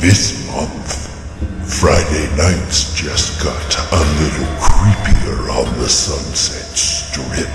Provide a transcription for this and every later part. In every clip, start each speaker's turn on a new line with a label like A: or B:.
A: This month, Friday nights just got a little creepier on the Sunset Strip.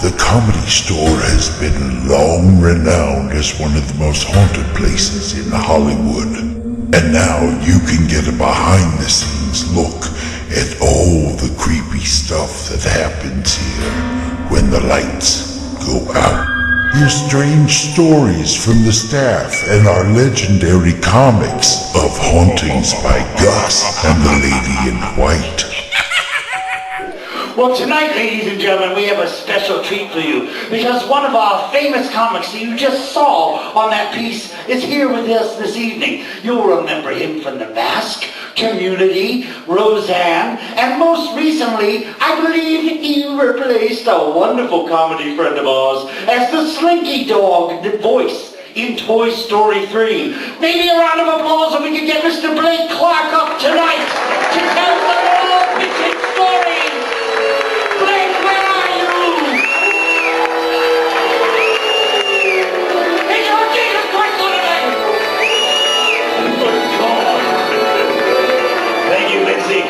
A: The Comedy Store has been long renowned as one of the most haunted places in Hollywood. And now you can get a behind-the-scenes look at all the creepy stuff that happens here when the lights go out. Hear strange stories from the staff and our legendary comics of Hauntings by Gus and the Lady in White.
B: Well, tonight, ladies and gentlemen, we have a special treat for you because one of our famous comics that you just saw on that piece is here with us this evening. You'll remember him from The Mask, Community, Roseanne, and most recently, I believe he replaced a wonderful comedy friend of ours as the Slinky Dog voice in Toy Story 3. Maybe a round of applause if we can get Mr. Blake Clark up tonight to tell the world wicked stories. Blake, where are you? Hey, you're getting a quick one tonight. Good God. Thank you, Mitzi.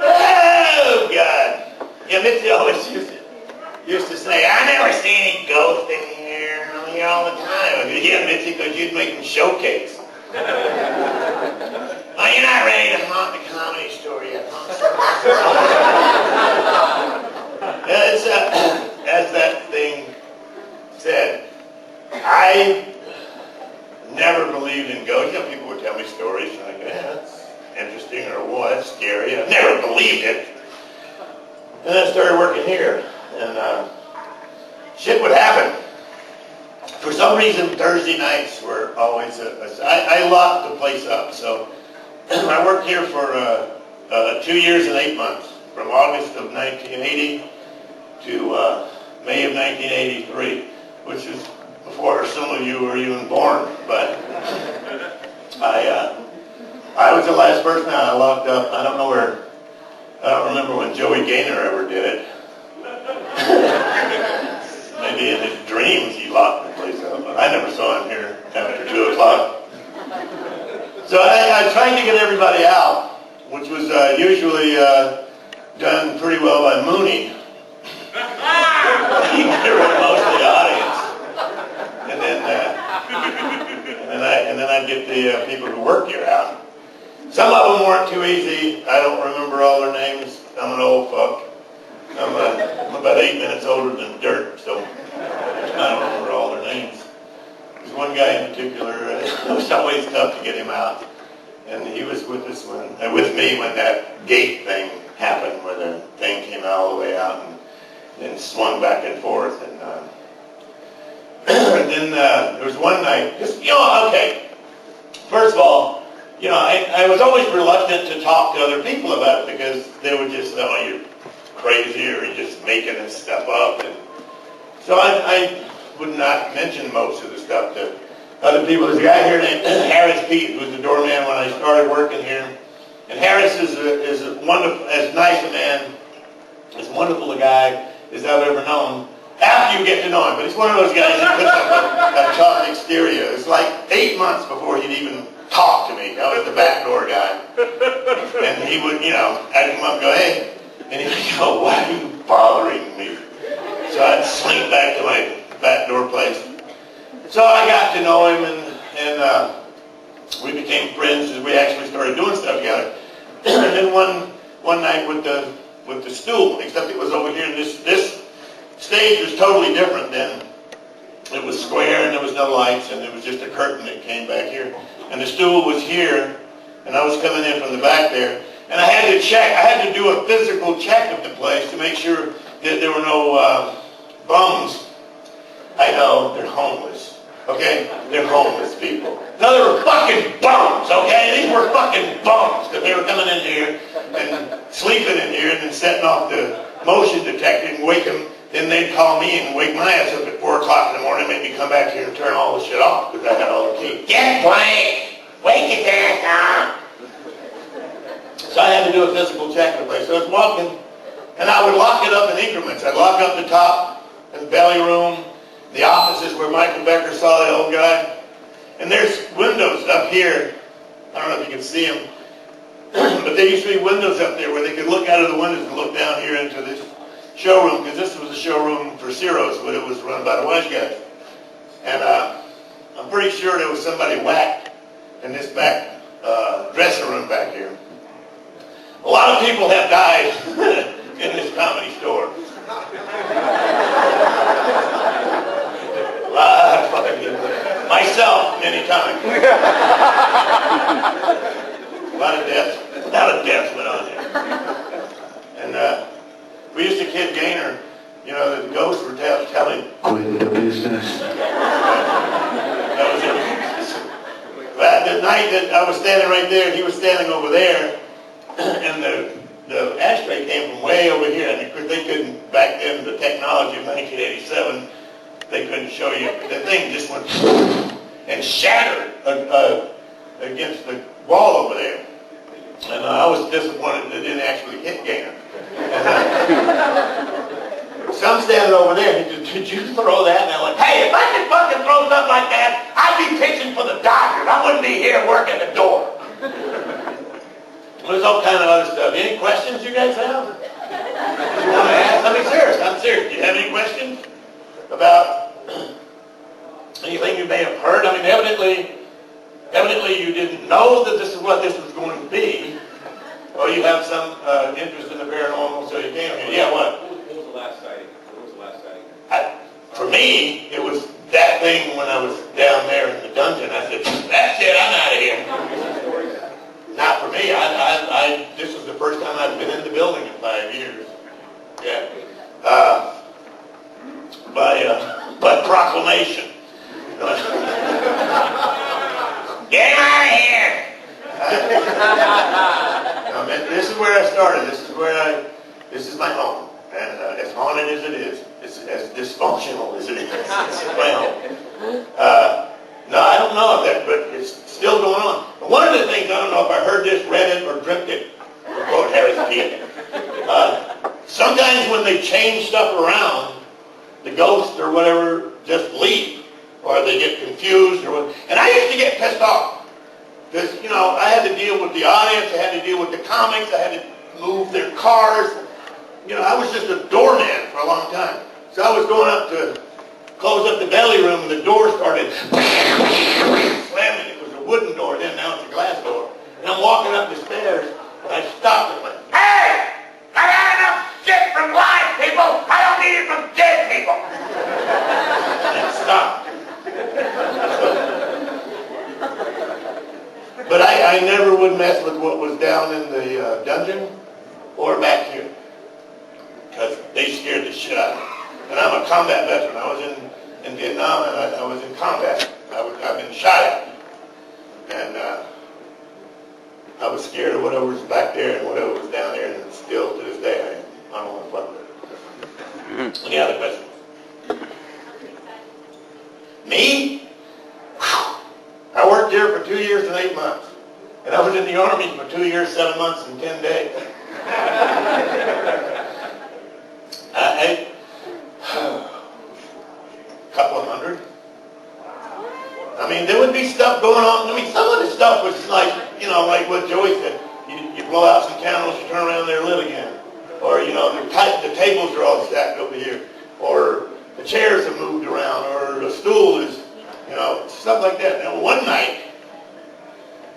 B: Oh, God. Yeah, Mitzi always used to say, I never see any ghosts in here. I'm here all the time. Yeah, Mitzi, because you'd make them showcase. Oh, you're not ready to haunt the Comedy Store yet, huh? It's, as that thing said, I never believed in ghosts. You know, people would tell me stories like, yeah, that's interesting, or, whoa, that's scary. I never believed it. And then I started working here, and shit would happen. For some reason, Thursday nights were always I locked the place up. So I worked here for 2 years and 8 months, from August of 1980 to May of 1983, which is before some of you were even born. But I was the last person I locked up. I don't remember when Joey Gaynor ever did it. Maybe in his dreams he locked the place up, but I never saw him here after 2 o'clock. So I tried to get everybody out, which was usually done pretty well by Mooney. He got rid of most of the audience. And then I'd get the people who work here out. Some of them weren't too easy. I don't remember all their names. I'm an old fuck. I'm about 8 minutes older than dirt, so I don't remember all their names. There's one guy in particular, it was always tough to get him out. And he was with us with me when that gate thing happened, where the thing came all the way out and then swung back and forth. And then there was one night, okay, first of all, I was always reluctant to talk to other people about it because they would just, oh, you're crazy, or you're just making this stuff up. And so I would not mention most of the stuff to other people. There's a guy here named Harris Pete, who was the doorman when I started working here. And Harris is a wonderful, as nice a man, as wonderful a guy as I've ever known. After you get to know him, but he's one of those guys that puts up a tough exterior. It's like 8 months before he'd even talk to me. I was the back door guy. And he would, I'd come up and go, hey. And he'd go, why are you bothering me? So I'd swing back to my back door place. So I got to know him, and we became friends as we actually started doing stuff together. And then one night with the stool, except it was over here, and this stage was totally different then. It was square, and there was no lights, and there was just a curtain that came back here. And the stool was here, and I was coming in from the back there. And I had to do a physical check of the place to make sure that there were no bums. I know, they're homeless, okay? They're homeless people. No, they were fucking bums, okay? These were fucking bums, because they were coming in here and sleeping in here and then setting off the motion detector and wake them. Then they'd call me and wake my ass up at 4 o'clock in the morning and make me come back here and turn all the shit off, because I had all the keys. Get Blake! Wake his ass up! So I had to do do a physical check of the place. So I was walking, and I would lock it up in increments. I'd lock up the top, and the belly room, the offices where Michael Becker saw the old guy. And there's windows up here. I don't know if you can see them. But there used to be windows up there where they could look out of the windows and look down here into this showroom, because this was a showroom for Ciro's, but it was run by the Wise guys. And I'm pretty sure there was somebody whacked in this back dressing room back here. A lot of people have died in this comedy store. Myself, many times. A lot of deaths went on here. And we used to kid Gaynor, you know, the ghosts were telling.
C: Quit the business.
B: That was it. But the night that I was standing right there, and he was standing over there, and the ashtray came from way over here, and because they couldn't, back then, the technology of 1987, they couldn't show you. The thing just went and shattered against the wall over there. And I was disappointed that it didn't actually hit Gaynor. So I'm standing over there, and he said, "Did you throw that?" And I went, "Hey, if I could fucking throw something like that, I'd be pitching for the Dodgers. I wouldn't be here working the door." There's all kind of other stuff. Any questions you guys have? You want to ask? I mean, serious. I'm serious. Do you have any questions about anything you may have heard? I mean, evidently you didn't know that this is what this was going to be, or you have some interest in the paranormal, so you came here. Yeah, what?
D: What was the last sighting?
B: For me, it was that thing when I was down there in the dungeon. I said, "That's it. I'm out of here." Not for me. This was the first time I've been in the building in 5 years. Yeah. By proclamation. Get him out of here! No, man, this is where I started. This is my home. And as haunted as it is, as dysfunctional as it is, it's my home. No, I don't know if that, but it's still going on. But one of the things, I don't know if I heard this, read it, or dreamt it, to quote Harry P. Sometimes when they change stuff around, the ghosts or whatever just leave, or they get confused, or what. And I used to get pissed off, because, you know, I had to deal with the audience, I had to deal with the comics, I had to move their cars. You know, I was just a doorman for a long time. So I was going up to close up the belly room, and the door started slamming. It was a wooden door then, now it's a glass door. And I'm walking up the stairs, and I stopped and went, "Hey! I got enough shit from live people! I don't need it from dead people!" And it stopped. But I never would mess with what was down in the dungeon or back here, because they scared the shit out of me. And I'm a combat veteran. I was in Vietnam, and I was in combat. I've been shot at. And I was scared of whatever was back there and whatever was down there, and still to this day, I don't want to fuck with it. Any other questions? Me? I worked here for 2 years and 8 months. And I was in the Army for 2 years, 7 months, and 10 days. A couple of hundred. I mean, there would be stuff going on. I mean, some of the stuff was like, you know, like what Joey said. You blow out some candles, you turn around there and live again. Or, you know, the tables are all stacked over here. Or the chairs have moved around. Or the stool is, you know, stuff like that. Now, one night,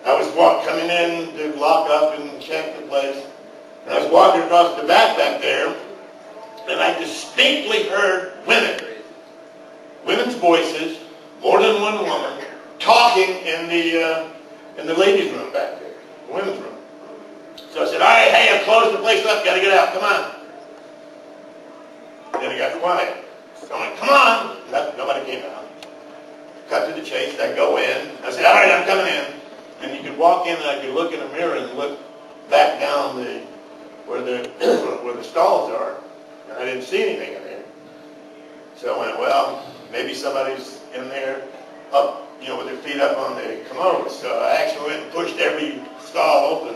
B: I was coming in to lock up and check the place. And I was walking across the back there, and I distinctly heard women's voices, more than one woman, talking in the ladies' room back there, the women's room. So I said, "All right, hey, I've closed the place up, gotta get out, come on." Then it got quiet. So I went, "Come on." Nobody came out. Cut to the chase, I go in. I said, "All right, I'm coming in." And you could walk in, and I could look in a mirror and look back down where the stalls are. And I didn't see anything in there. So I went, well, maybe somebody's in there up, you know, with their feet up on the commode. So I actually went and pushed every stall open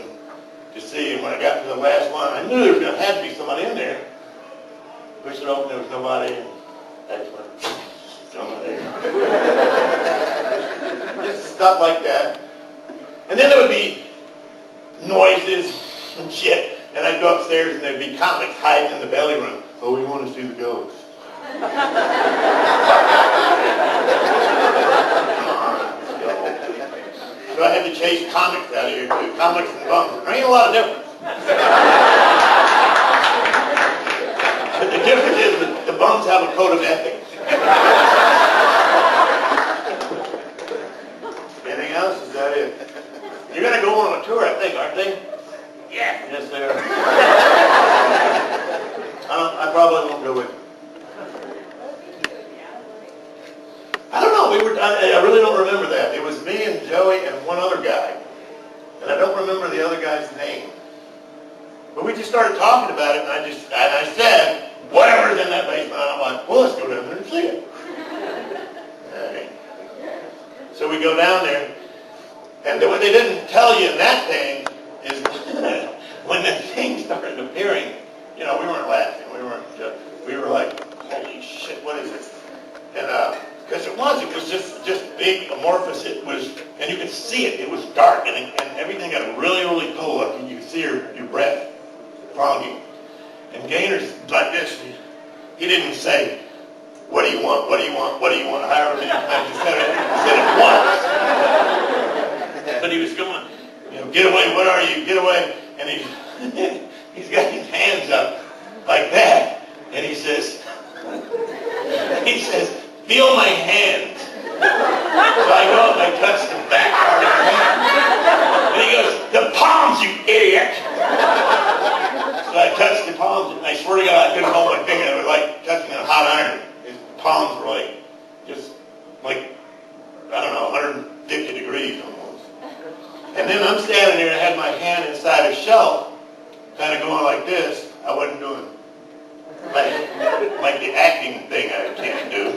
B: to see, and when I got to the last one, I knew there was going to have to be somebody in there. Pushed it open, there was nobody, and that's when somebody. Just stuff like that. And then there would be noises and shit, and I'd go upstairs and there'd be comics hiding in the belly room. Oh, we want to see the ghost. So I had to chase comics out of here too. Comics and bums. There ain't a lot of difference. But the difference is that the bums have a code of ethics. Anything else? Is that it? You're going to go on a tour, I think, aren't they? Yeah. Yes, they are. I probably won't go with you. I don't know. I really don't remember that. It was me and Joey and one other guy. And I don't remember the other guy's name. But we just started talking about it, and I said, whatever's in that basement. I'm like, well, let's go down there and see it. Okay. So we go down there, and what they didn't tell you in that thing is when the thing started appearing, you know, we weren't laughing. We were like, holy shit, what is this? And because it was just big, amorphous. It was, and you could see it. It was dark, and everything got really, really cold. Like you could see your breath fogging. And Gainer's like this. He didn't say, what do you want? What do you want? What do you want? However many times he said it once. But he was going, you know, get away. What are you? Get away. And he's got his hands up like that, and he says, feel my hands. So I go up and I touch the back part of his hand. And he goes, the palms, you idiot. So I touched the palms, and I swear to God, I couldn't hold my finger. It was like touching a hot iron. His palms were like, just like, I don't know, 150 degrees almost. And then I'm standing there and I had my hand inside a shelf, kind of going like this. I wasn't doing like the acting thing I can't do.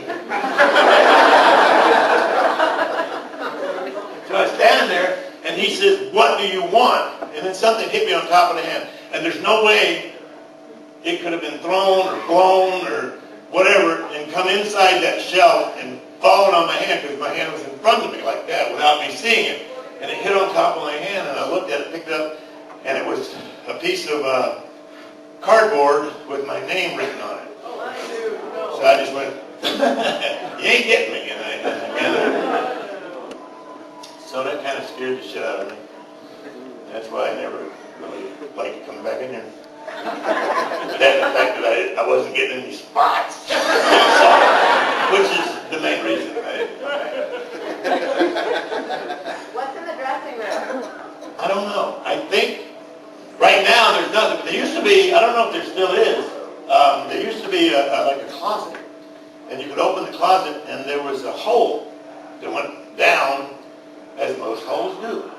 B: So I stand there, and he says, what do you want? And then something hit me on top of the hand. And there's no way it could have been thrown or blown or whatever and come inside that shelf and fallen on my hand, because my hand was in front of me like that without me seeing it. And it hit on top of my hand, and I looked at it, picked it up, and it was a piece of cardboard with my name written on it. So I just went, you ain't getting me. So that kind of scared the shit out of me. That's why I never really liked coming back in there. But that's the fact that I wasn't getting any spots. Which is the main reason.
C: What's in the dressing room?
B: I don't know. I think right now there's nothing. There used to be, I don't know if there still is, there used to be like a closet. And you could open the closet and there was a hole that went down, as most holes do.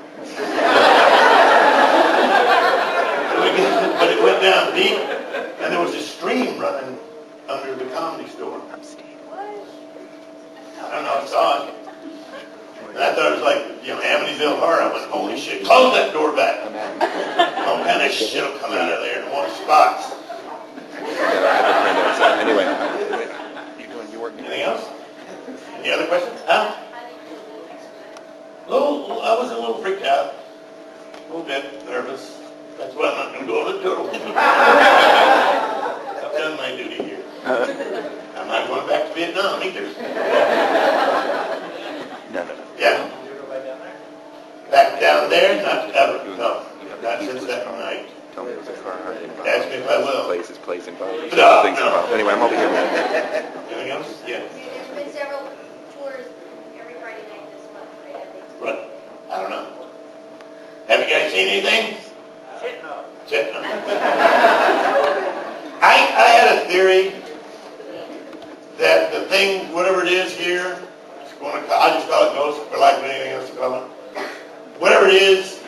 B: But it went down deep, and there was a stream running under the Comedy Store. I don't know, I saw it. And I thought it was like, you know, Amityville Horror. I went, holy shit, close that door back. All kind of shit will come out of there in one spot.
D: Anyway, you work.
B: Anything else? Any other questions? Huh? I was a little freaked out. A little bit nervous. That's why I'm not going to go on the tour. I've done my duty here. I'm not going back to Vietnam either.
D: No.
B: Yeah. Back down there? Not ever. No. Not since that night.
D: Tell me it was a car hard involved.
B: Ask me if I will.
D: Place involved.
B: No,
D: Things
B: no.
D: involved. Anyway, I'm over here.
B: Anything else? Yeah.
C: There's been several tours every Friday night this month, right? I think.
B: What? I don't know. Have you guys seen anything? Sitting up. I had a theory that the thing, whatever it is here, it's going to, I just call it ghost, for lack of anything else to call it. Whatever it is,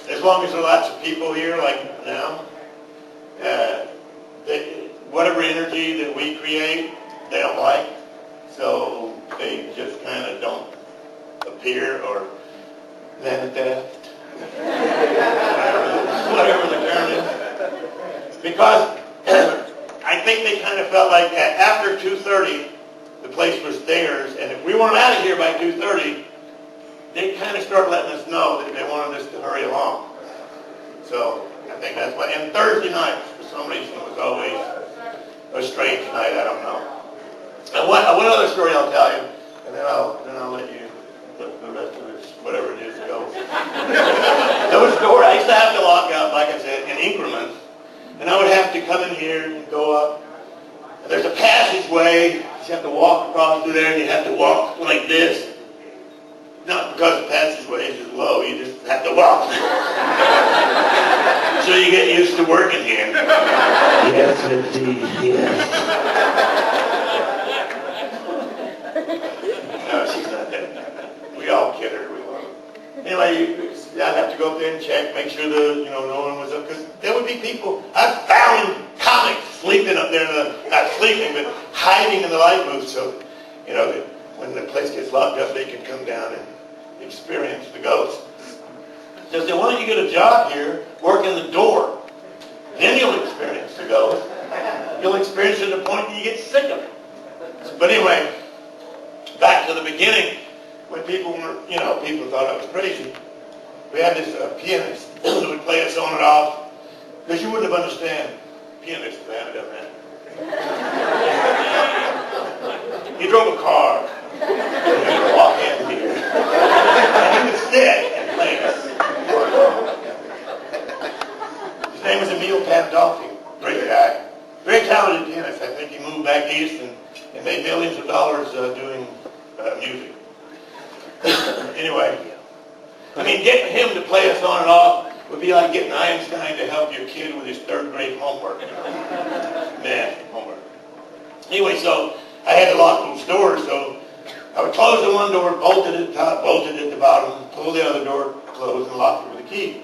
B: as long as there are lots of people here, like now, whatever energy that we create, they don't like. So they just kind of don't appear or manifest. whatever the term is. Because I think they kind of felt like that after 2:30, the place was theirs, and if we weren't out of here by 2:30, they kind of started letting us know that they wanted us to hurry along. So I think that's why. And Thursday nights, for some reason, was always a strange night. I don't know. And one other story I'll tell you, and then I'll let you let the rest of this, whatever it is, go. Those doors I used to have to lock up, like I said, in increments, and I would have to come in here and go up. And there's a passageway. You have to walk across through there, and you have to walk like this. Not because the passageway is low, you just have to walk. So you get used to working here. Yes, indeed, yes. No, she's not that. We all kid her. We love her. Anyway, I'd have to go up there and check, make sure no one was up, because there would be people. I found comics sleeping up there, not sleeping, but hiding in the light booth, so, when the place gets locked up, they can come down and experience the ghost. So they why don't you get a job here, work in the door, then you'll experience the ghost. You'll experience it to the point that you get sick of it. But anyway, back to the beginning, when people were, people thought I was crazy. We had this pianist who would play us on and off, because you wouldn't have understand pianists if they hadn't done that. He drove a car. He would walk in here. And he would sit and play us. His name was Emil Pandolfi. Great guy. Very talented pianist. I think he moved back east and made millions of dollars doing music. Anyway, getting him to play us on and off would be like getting Einstein to help your kid with his third grade homework. Math homework. Anyway, so I had to lock those doors, so I would close the one door, bolted at the top, bolted at the bottom, pull the other door closed, and lock it with a key.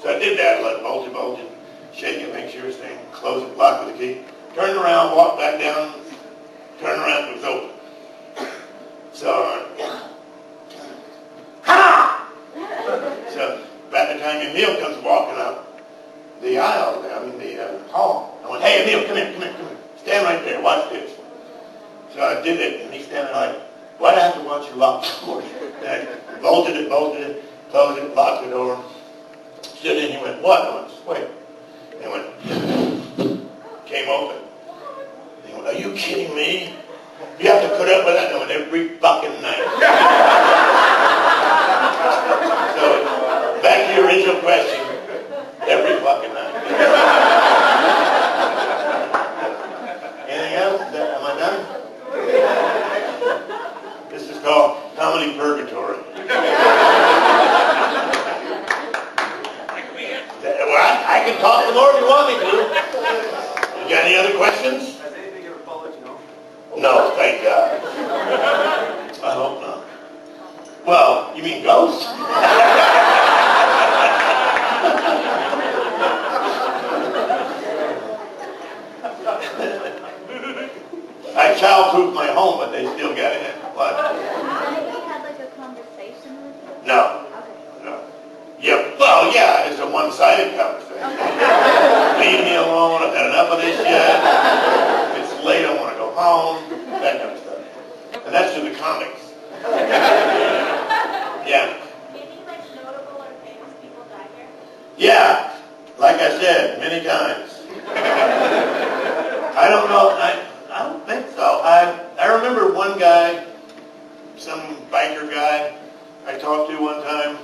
B: So I did that, let it bolt it, shake it, make sure it's staying, close it, lock it with a key. Turned around, walked back down, turned around, it was open. So, So, by the time Emil comes walking up the aisle, the hall, I went, "Hey, Emil, come here. Stand right there, watch this." So I did it, and he's standing like, "Why'd I have to watch you lock the door?" I bolted it, closed it, locked the door. Stood in, he went, "What?" I went, "Just wait." He went, came open. He went, "Are you kidding me? You have to put up with that going every fucking night." So, back to your original question, every fucking night. Anything else? Am I done? This is called comedy purgatory. Well, I can talk some more if you want me to. You got any other questions?
E: Has anything ever followed you home?
B: No, thank God. I hope not. Well, you mean ghosts? I childproofed my home, but they still got in. What?
C: Have you had like a conversation with you?
B: No. No. Yeah, well, yeah, it's a one-sided conversation. Leave me alone, I've had enough of this yet. It's late, I want to go home, that kind of stuff. And that's to the comics. Yeah.
C: Any like notable or famous people die here?
B: Yeah, like I said, many times. I don't know, I don't think so. I remember one guy, some biker guy I talked to one time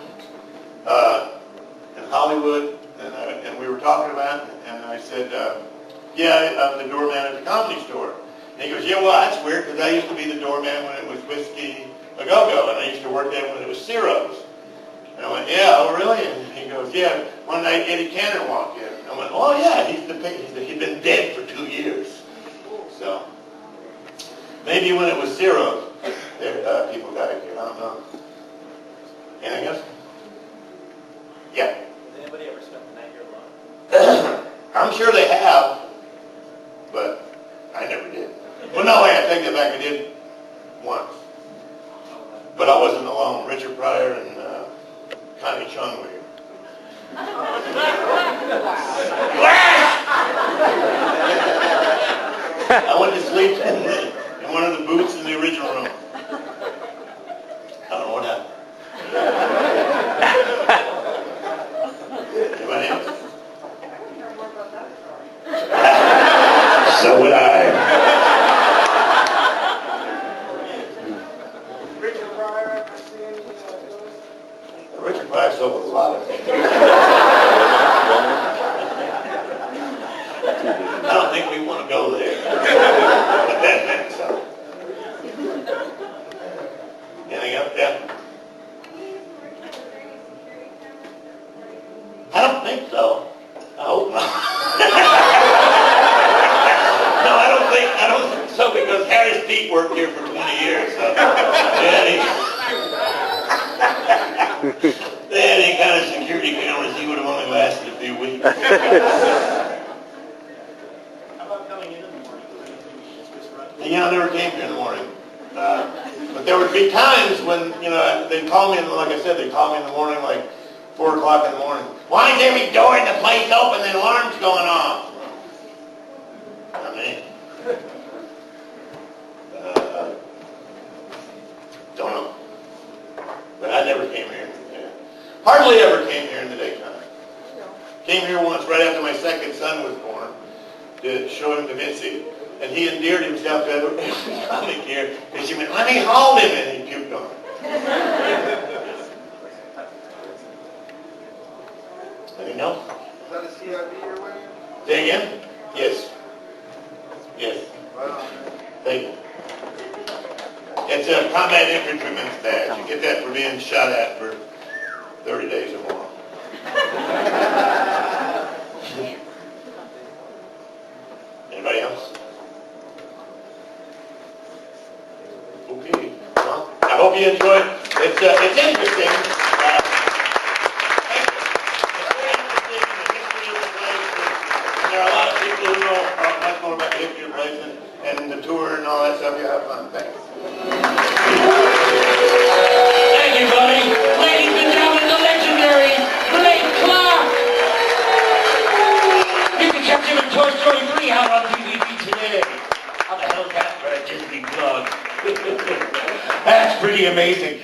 B: in Hollywood, and we were talking about it, and I said, yeah, I'm the doorman at the Comedy Store. And he goes, yeah, well, that's weird, because I used to be the doorman when it was Whiskey A Go-Go, and I used to work there when it was Ciro's. And I went, yeah, oh, really? And he goes, yeah, one night Eddie Cannon walked in. I went, oh, yeah, he'd been dead for 2 years. So, maybe when it was Ciro's, people died here, I don't know. Anything else? Yeah.
E: Has anybody ever spent the night here alone?
B: I'm sure they have, but I never did. Well, no, wait, I take that back, I did once. But I wasn't alone. Richard Pryor and Connie Chung were here. I went to sleep in one of the booths in the original room. I don't know what happened. Anybody else? So would I.
E: Richard Pryor, ever see any those?
B: Richard Pryor sold a lot of things. I don't think we want to go there. But that meant so. Anything else? Yeah. I don't think so. I hope not. No, I don't think so because Harris Pete worked here for 20 years. So. They had any kind of security cameras, he would have only lasted a few weeks.
E: How about coming in the morning?
B: You know, I never came here in the morning. But there would be times when, you know, they'd call me, like I said, they'd call me in the morning, like 4 o'clock in the morning. Why is every door in the place open and alarms going off? I mean, don't know. But I never came here. Hardly ever came here in the daytime. Came here once right after my second son was born to show him to Mitzi. And he endeared himself to everybody coming here. And she went, let me hold him, and he puked on him. Anything else?
E: Is that a CIB you're wearing?
B: Say again? Yes. Yes.
E: Wow.
B: Thank you. It's a combat infantryman's badge. You get that for being shot at for 30 days or more. Anybody else? Okay. Well, I hope you enjoyed. It's interesting. It's very interesting in the history of the place. And there are a lot of people who know much more about the history of the place and the tour and all that stuff. You have fun. Thanks.
F: Thank you, buddy. Ladies and gentlemen, the legendary Blake Clark. You can catch him in Toy Story 3 out on DVD today. How the hell is that for a Disney plug? That's pretty amazing.